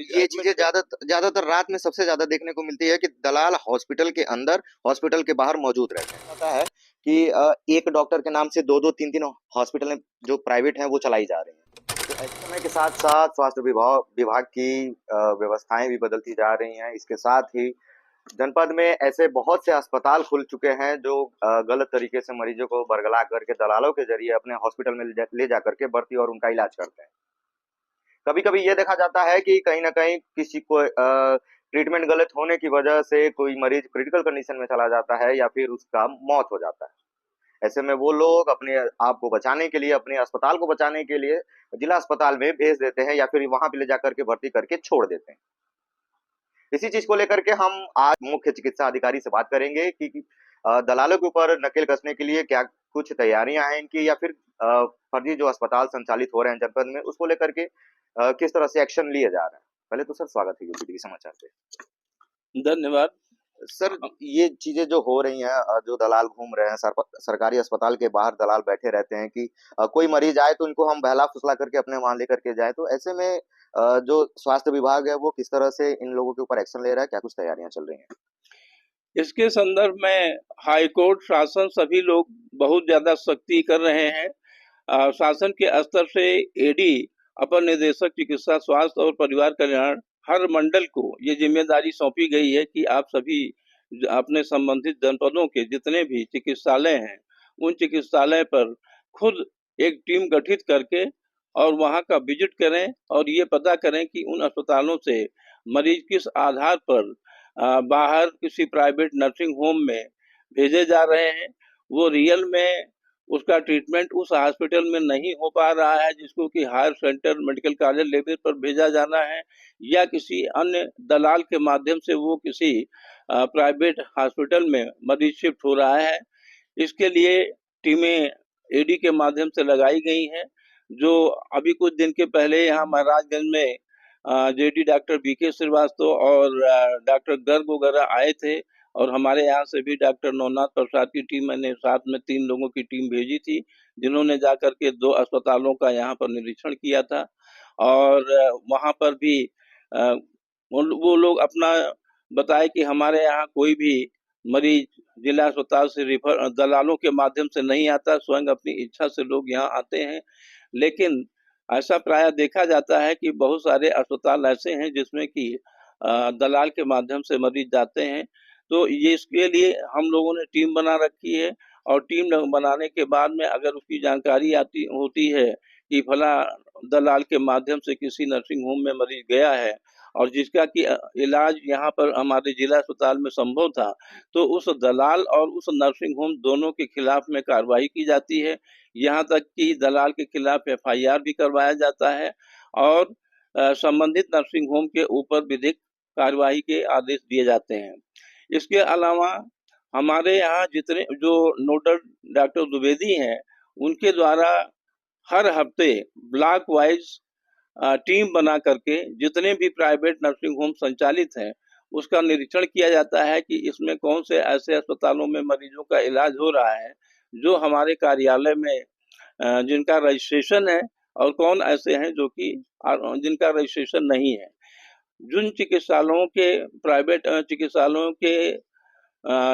ये एडमिट चीजें कर। ज्यादातर रात में सबसे ज्यादा देखने को मिलती है कि दलाल हॉस्पिटल के अंदर, हॉस्पिटल के बाहर मौजूद रहते हैं। पता है कि एक डॉक्टर के नाम से दो दो तीन तीन हॉस्पिटल जो प्राइवेट हैं वो चलाई जा रही हैं। तो ऐसे समय के साथ साथ स्वास्थ्य विभाग विभाग की व्यवस्थाएं भी बदलती जा रही हैं। इसके साथ ही जनपद में ऐसे बहुत से अस्पताल खुल चुके हैं जो गलत तरीके से मरीजों को बरगला करके दलालों के जरिए अपने हॉस्पिटल में ले जा करके भर्ती और उनका इलाज करते हैं। कभी कभी ये देखा जाता है कि कहीं ना कहीं किसी को ट्रीटमेंट गलत होने की वजह से कोई मरीज क्रिटिकल कंडीशन में चला जाता है या फिर उसका मौत हो जाता है। ऐसे में वो लोग अपने आप को बचाने के लिए, अपने अस्पताल को बचाने के लिए जिला अस्पताल में भेज देते हैं या फिर वहां पे ले जाकर के भर्ती करके छोड़ देते हैं। इसी चीज को लेकर के हम आज मुख्य चिकित्सा अधिकारी से बात करेंगे कि दलालों के ऊपर नकेल कसने के लिए क्या कुछ तैयारियां हैं इनकी, या फिर फर्जी जो अस्पताल संचालित हो रहे हैं जनपद में उसको लेकर के किस तरह से एक्शन लिए जा रहे हैं। पहले तो सर स्वागत है यूपीटी समाचार पे। धन्यवाद। सर, ये चीजें जो हो रही हैं, जो दलाल घूम रहे हैं, सरकारी अस्पताल के बाहर दलाल बैठे रहते हैं कि कोई मरीज आए तो इनको हम बहला फुसला करके अपने वहां लेकर के जाए, तो ऐसे में जो स्वास्थ्य विभाग है वो किस तरह से इन लोगों के ऊपर एक्शन ले रहा है, क्या कुछ तैयारियां चल रही हैं? इसके संदर्भ में हाई कोर्ट, शासन सभी लोग बहुत ज्यादा सख्ती कर रहे हैं। शासन के स्तर से एडी, अपर निदेशक चिकित्सा स्वास्थ्य और परिवार कल्याण, हर मंडल को ये जिम्मेदारी सौंपी गई है कि आप सभी अपने संबंधित जनपदों के जितने भी चिकित्सालय हैं उन चिकित्सालय पर खुद एक टीम गठित करके और वहां का विजिट करें और ये पता करें कि उन अस्पतालों से मरीज किस आधार पर बाहर किसी प्राइवेट नर्सिंग होम में भेजे जा रहे हैं। वो रियल में उसका ट्रीटमेंट उस हॉस्पिटल में नहीं हो पा रहा है जिसको कि higher centre medical college level पर भेजा जाना है, या किसी अन्य दलाल के माध्यम से वो किसी प्राइवेट हॉस्पिटल में मरीज शिफ्ट हो रहा है। इसके लिए टीमें एडी के माध्यम से लगाई गई हैं। जो अभी कुछ दिन के पहले यहाँ महाराजगंज में जेडी डॉक्टर बीके श्रीवास्तव और डॉक्टर गर्ग वगैरह आए थे, और हमारे यहाँ से भी डॉक्टर नवनाथ प्रसाद की टीम, मैंने साथ में 3 लोगों की टीम भेजी थी जिन्होंने जाकर के 2 अस्पतालों का यहाँ पर निरीक्षण किया था। और वहाँ पर भी वो लोग अपना बताए कि हमारे यहाँ कोई भी मरीज जिला अस्पताल से रिफर दलालों के माध्यम से नहीं आता, स्वयं अपनी इच्छा से लोग यहाँ आते हैं। लेकिन ऐसा प्रायः देखा जाता है कि बहुत सारे अस्पताल ऐसे हैं जिसमें कि दलाल के माध्यम से मरीज जाते हैं। तो ये इसके लिए हम लोगों ने टीम बना रखी है, और टीम बनाने के बाद में अगर उसकी जानकारी आती होती है कि फला दलाल के माध्यम से किसी नर्सिंग होम में मरीज गया है और जिसका कि इलाज यहाँ पर हमारे जिला अस्पताल में संभव था, तो उस दलाल और उस नर्सिंग होम दोनों के खिलाफ में कार्रवाई की जाती है। यहाँ तक कि दलाल के खिलाफ एफआईआर भी करवाया जाता है, और संबंधित नर्सिंग होम के ऊपर विधिक कार्रवाई के आदेश दिए जाते हैं। इसके अलावा हमारे यहाँ जितने जो नोडल डॉक्टर द्विवेदी हैं उनके द्वारा हर हफ्ते ब्लॉक वाइज टीम बना करके जितने भी प्राइवेट नर्सिंग होम संचालित हैं उसका निरीक्षण किया जाता है कि इसमें कौन से ऐसे अस्पतालों में मरीजों का इलाज हो रहा है जो हमारे कार्यालय में जिनका रजिस्ट्रेशन है, और कौन ऐसे हैं जो कि जिनका रजिस्ट्रेशन नहीं है। जिन चिकित्सालयों के प्राइवेट चिकित्सालयों के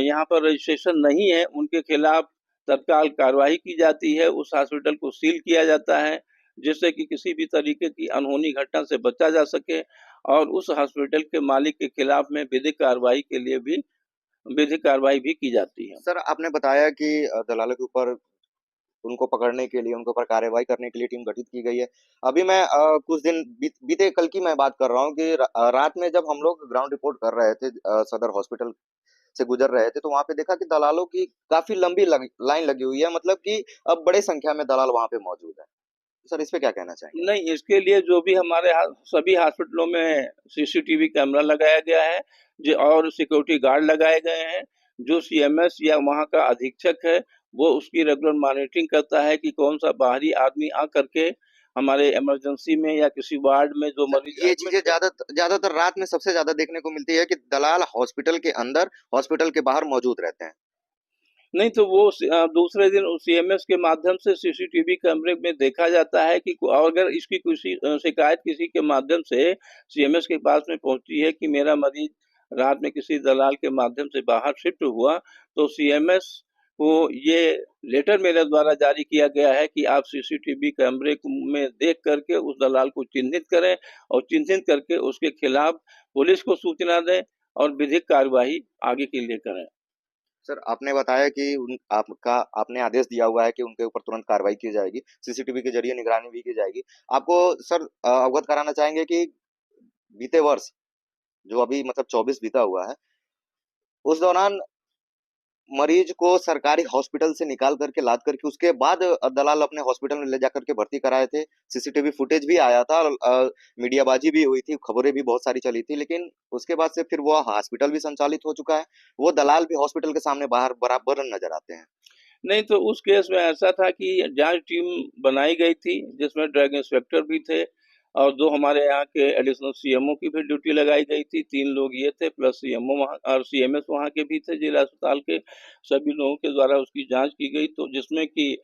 यहाँ पर रजिस्ट्रेशन नहीं है उनके खिलाफ तत्काल कार्रवाई की जाती है, उस हॉस्पिटल को सील किया जाता है जिससे कि किसी भी तरीके की अनहोनी घटना से बचा जा सके, और उस हॉस्पिटल के मालिक के खिलाफ में विधिक कार्रवाई के लिए भी विधिक कार्रवाई भी की जाती है। सर, आपने बताया कि दलालों के ऊपर, उनको पकड़ने के लिए, उनके ऊपर कार्रवाई करने के लिए टीम गठित की गई है। अभी मैं कुछ दिन बीते कल की मैं बात कर रहा हूँ कि रात में जब हम लोग ग्राउंड रिपोर्ट कर रहे थे, सदर हॉस्पिटल से गुजर रहे थे, तो वहां पे देखा कि दलालों की काफी लंबी लाइन लगी हुई है, मतलब कि अब बड़े संख्या में दलाल वहां पे मौजूद है। सर, इस पे क्या कहना चाहेंगे? नहीं, इसके लिए जो भी हमारे सभी हॉस्पिटलों में सीसीटीवी कैमरा लगाया गया है और सिक्योरिटी गार्ड लगाए गए हैं। जो सीएमएस या वहाँ का अधीक्षक है वो उसकी रेगुलर मॉनिटरिंग करता है कि कौन सा बाहरी आदमी आ करके हमारे इमरजेंसी में या किसी वार्ड में जो सर, मरीज ये एडमिट चीजें है। ज्यादातर रात में सबसे ज्यादा देखने को मिलती है कि दलाल हॉस्पिटल के अंदर, हॉस्पिटल के बाहर मौजूद रहते हैं। नहीं तो वो दूसरे दिन सीएमएस के माध्यम से सीसीटीवी कैमरे में देखा जाता है कि अगर इसकी किसी शिकायत किसी के माध्यम से सीएमएस के पास में पहुंची है कि मेरा मरीज रात में किसी दलाल के माध्यम से बाहर शिफ्ट हुआ, तो सीएमएस को ये लेटर मेरे द्वारा जारी किया गया है कि आप सीसीटीवी कैमरे में देख करके उस दलाल को चिन्हित करें और चिन्हित करके उसके खिलाफ पुलिस को सूचना दें और विधिक कार्यवाही आगे के लिए करें। सर, आपने बताया कि आपने आदेश दिया हुआ है कि उनके ऊपर तुरंत कार्रवाई की जाएगी, सीसीटीवी के जरिए निगरानी भी की जाएगी। आपको सर अवगत कराना चाहेंगे कि बीते वर्ष जो अभी मतलब 24 बीता हुआ है, उस दौरान मरीज को सरकारी हॉस्पिटल से निकाल करके लाद करके उसके बाद दलाल अपने हॉस्पिटल में ले जाकर के भर्ती कराए थे। सीसीटीवी फुटेज भी आया था और मीडियाबाजी भी हुई थी, खबरें भी बहुत सारी चली थी, लेकिन उसके बाद से फिर वो हॉस्पिटल भी संचालित हो चुका है। वो दलाल भी हॉस्पिटल के सामने बाहर बराबर नजर आते हैं। नहीं तो उस केस में ऐसा था कि जांच टीम बनाई गई थी जिसमें ड्रग इंस्पेक्टर भी थे और दो हमारे यहाँ के एडिशनल सीएमओ की भी ड्यूटी लगाई गई थी। 3 लोग ये थे प्लस सीएमओ वहाँ और सीएमएस वहाँ के भी थे जिला अस्पताल के। सभी लोगों के द्वारा उसकी जांच की गई, तो जिसमें कि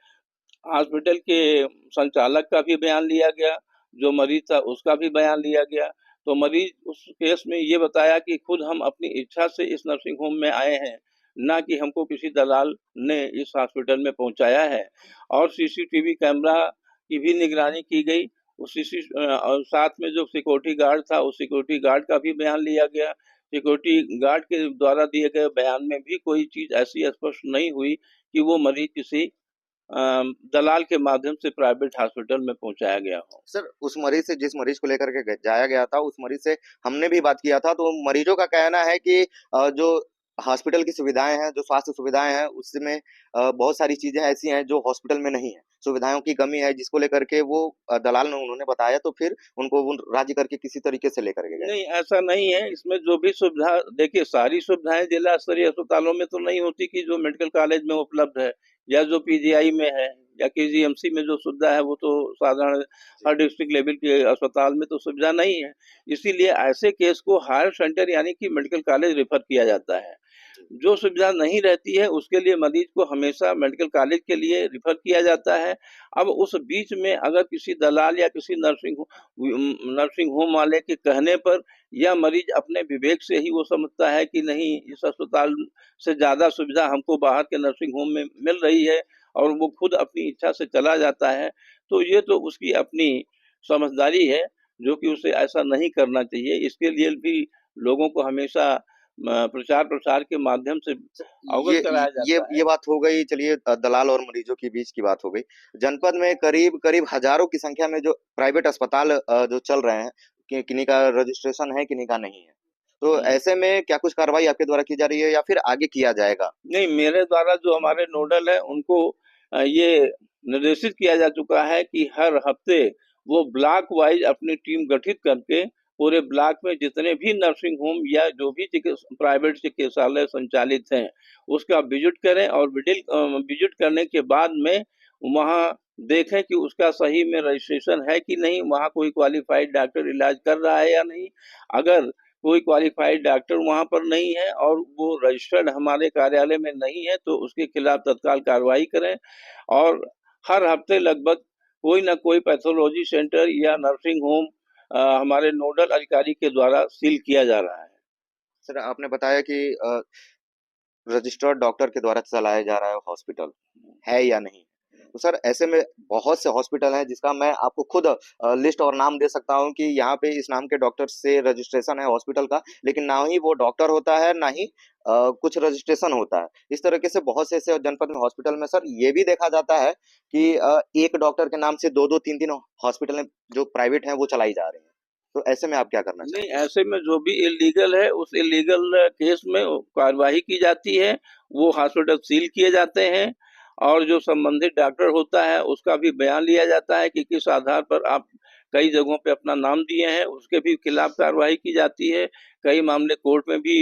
हॉस्पिटल के संचालक का भी बयान लिया गया, जो मरीज था उसका भी बयान लिया गया। तो मरीज उस केस में ये बताया कि खुद हम अपनी इच्छा से इस नर्सिंग होम में आए हैं, ना कि हमको किसी दलाल ने इस हॉस्पिटल में पहुंचाया है। और सीसीटीवी कैमरा की भी निगरानी की गई। और साथ में जो सिक्योरिटी गार्ड था उस सिक्योरिटी गार्ड का भी बयान लिया गया। सिक्योरिटी गार्ड के द्वारा दिए गए बयान में भी कोई चीज ऐसी स्पष्ट नहीं हुई कि वो मरीज किसी दलाल के माध्यम से प्राइवेट हॉस्पिटल में पहुंचाया गया हो। सर, उस मरीज से जिस मरीज को लेकर के जाया गया था, उस मरीज से हमने भी बात किया था, तो मरीजों का कहना है कि जो हॉस्पिटल की सुविधाएं हैं, जो स्वास्थ्य सुविधाएं हैं, उसमें बहुत सारी चीजें ऐसी हैं जो हॉस्पिटल में नहीं है। सुविधाओं की कमी है, जिसको लेकर के वो दलाल ने उन्होंने बताया, तो फिर उनको वो राजी करके किसी तरीके से लेकर के गए। नहीं, ऐसा नहीं है। इसमें जो भी सुविधा, देखिए सारी सुविधाएं जिला स्तरीय अस्पतालों में तो नहीं होती कि जो मेडिकल कॉलेज में उपलब्ध है या जो पीजीआई में है या केजीएमसी में जो सुविधा है वो तो साधारण हर डिस्ट्रिक्ट लेवल के अस्पताल में तो सुविधा नहीं है। इसीलिए ऐसे केस को हायर सेंटर यानी कि मेडिकल कॉलेज रेफर किया जाता है। जो सुविधा नहीं रहती है उसके लिए मरीज को हमेशा मेडिकल कॉलेज के लिए रिफर किया जाता है। अब उस बीच में अगर किसी दलाल या किसी नर्सिंग होम वाले के कहने पर या मरीज अपने विवेक से ही वो समझता है कि नहीं इस अस्पताल से ज़्यादा सुविधा हमको बाहर के नर्सिंग होम में मिल रही है और वो खुद अपनी इच्छा से चला जाता है, तो ये तो उसकी अपनी समझदारी है जो कि उसे ऐसा नहीं करना चाहिए। इसके लिए भी लोगों को हमेशा प्रचार प्रसार के माध्यम से अवगत कराया जाता है। ये बात हो गई। चलिए, दलाल और मरीजों के बीच की बात हो गई। जनपद में करीब करीब हजारों की संख्या में जो प्राइवेट अस्पताल जो चल रहे हैं, किन्हीं का रजिस्ट्रेशन है, किन्हीं का नहीं है। तो हम्म। ऐसे में क्या कुछ कार्रवाई आपके द्वारा की जा रही है या फिर आगे किया जाएगा? नहीं, मेरे द्वारा जो हमारे नोडल है उनको ये निर्देशित किया जा चुका है कि हर हफ्ते वो ब्लॉक वाइज अपनी टीम गठित करके पूरे ब्लॉक में जितने भी नर्सिंग होम या जो भी प्राइवेट चिकित्सालय संचालित हैं उसका विजिट करें और विजिट करने के बाद में वहाँ देखें कि उसका सही में रजिस्ट्रेशन है कि नहीं, वहाँ कोई क्वालिफाइड डॉक्टर इलाज कर रहा है या नहीं। अगर कोई क्वालिफाइड डॉक्टर वहाँ पर नहीं है और वो रजिस्टर्ड हमारे कार्यालय में नहीं है तो उसके खिलाफ तत्काल कार्रवाई करें। और हर हफ्ते लगभग कोई ना कोई पैथोलॉजी सेंटर या नर्सिंग होम हमारे नोडल अधिकारी के द्वारा सील किया जा रहा है। सर, आपने बताया कि रजिस्टर्ड डॉक्टर के द्वारा चलाया जा रहा है हॉस्पिटल, है या नहीं? तो सर, ऐसे में बहुत से हॉस्पिटल हैं जिसका मैं आपको खुद लिस्ट और नाम दे सकता हूं कि यहाँ पे इस नाम के डॉक्टर से रजिस्ट्रेशन है हॉस्पिटल का, लेकिन ना ही वो डॉक्टर होता है, ना ही कुछ रजिस्ट्रेशन होता है। इस तरीके से बहुत से ऐसे जनपद में हॉस्पिटल में सर ये भी देखा जाता है कि एक डॉक्टर के नाम से दो दो तीन तीन हॉस्पिटल जो प्राइवेट हैं वो चलाई जा रही हैं। तो ऐसे में आप क्या करना नहीं, चाहेंगे? ऐसे में जो भी इलीगल है उस इलीगल केस में कार्यवाही की जाती है, वो हॉस्पिटल सील किए जाते हैं और जो संबंधित डॉक्टर होता है उसका भी बयान लिया जाता है कि किस आधार पर आप कई जगहों पे अपना नाम दिए हैं, उसके भी खिलाफ कार्रवाई की जाती है। कई मामले कोर्ट में भी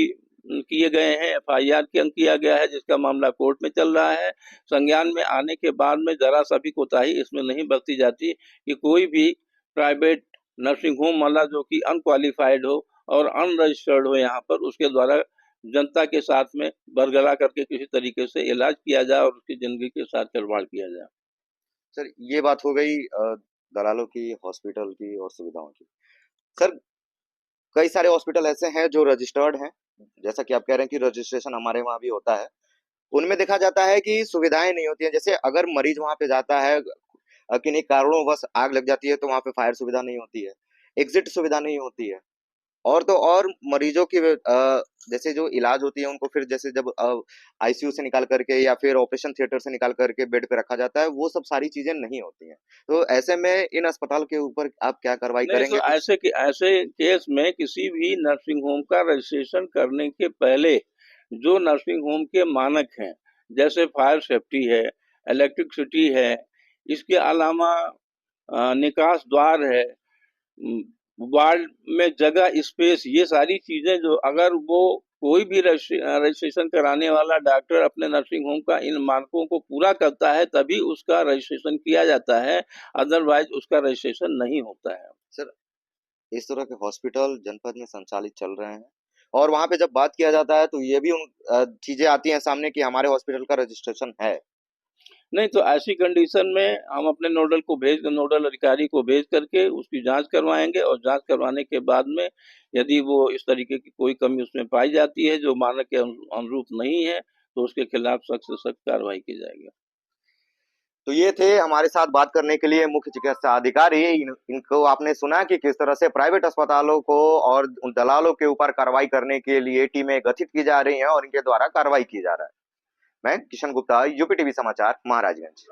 किए गए हैं, एफआईआर किया गया है जिसका मामला कोर्ट में चल रहा है। संज्ञान में आने के बाद में जरा सा भी कोताही इसमें नहीं बरती जाती कि कोई भी प्राइवेट नर्सिंग होम वाला जो कि अनक्वालिफाइड हो और अनरजिस्टर्ड हो यहाँ पर उसके द्वारा जनता के साथ में बरगला करके किसी तरीके से इलाज किया जाए और उसकी जिंदगी के साथ खिलवाड़ किया जाए। सर ये बात हो गई दलालों की, हॉस्पिटल की और सुविधाओं की। सर कई सारे हॉस्पिटल ऐसे हैं जो रजिस्टर्ड हैं, जैसा कि आप कह रहे हैं कि रजिस्ट्रेशन हमारे वहाँ भी होता है। उनमें देखा जाता है कि सुविधाएं नहीं होती हैं। जैसे अगर मरीज वहां पे जाता है, किन्हीं कारणों बस आग लग जाती है, तो वहां पे फायर सुविधा नहीं होती है, एग्जिट सुविधा नहीं होती है। और तो और मरीजों की जैसे जो इलाज होती है उनको फिर जैसे जब आईसीयू से निकाल करके या फिर ऑपरेशन थिएटर से निकाल करके बेड पे रखा जाता है, वो सब सारी चीजें नहीं होती हैं। तो ऐसे में इन अस्पताल के ऊपर आप क्या कार्रवाई नहीं, तो करेंगे कुछ? ऐसे केस में किसी भी नर्सिंग होम का रजिस्ट्रेशन करने के पहले जो नर्सिंग होम के मानक हैं, जैसे फायर सेफ्टी है, इलेक्ट्रिसिटी है, इसके अलावा निकास द्वार है, उम, वार्ड में जगह, स्पेस, ये सारी चीजें जो अगर वो कोई भी रजिस्ट्रेशन कराने वाला डॉक्टर अपने नर्सिंग होम का इन मानकों को पूरा करता है, तभी उसका रजिस्ट्रेशन किया जाता है, अदरवाइज उसका रजिस्ट्रेशन नहीं होता है। सर इस तरह के हॉस्पिटल जनपद में संचालित चल रहे हैं, और वहां पे जब बात किया जाता है तो ये भी उन चीजें आती हैं सामने कि हमारे हॉस्पिटल का रजिस्ट्रेशन है। नहीं, तो ऐसी कंडीशन में हम अपने नोडल अधिकारी को भेज करके उसकी जांच करवाएंगे, और जांच करवाने के बाद में यदि वो इस तरीके की कोई कमी उसमें पाई जाती है जो मानक के अनुरूप नहीं है, तो उसके खिलाफ सख्त से सख्त कार्रवाई की जाएगी। तो ये थे हमारे साथ बात करने के लिए मुख्य चिकित्सा अधिकारी। इनको आपने सुना कि किस तरह से प्राइवेट अस्पतालों को और उन दलालों के ऊपर कार्रवाई करने के लिए टीमें गठित की जा रही हैं और इनके द्वारा कार्रवाई की जा रहा है। मैं किशन गुप्ता, यूपी टीवी समाचार, महाराजगंज।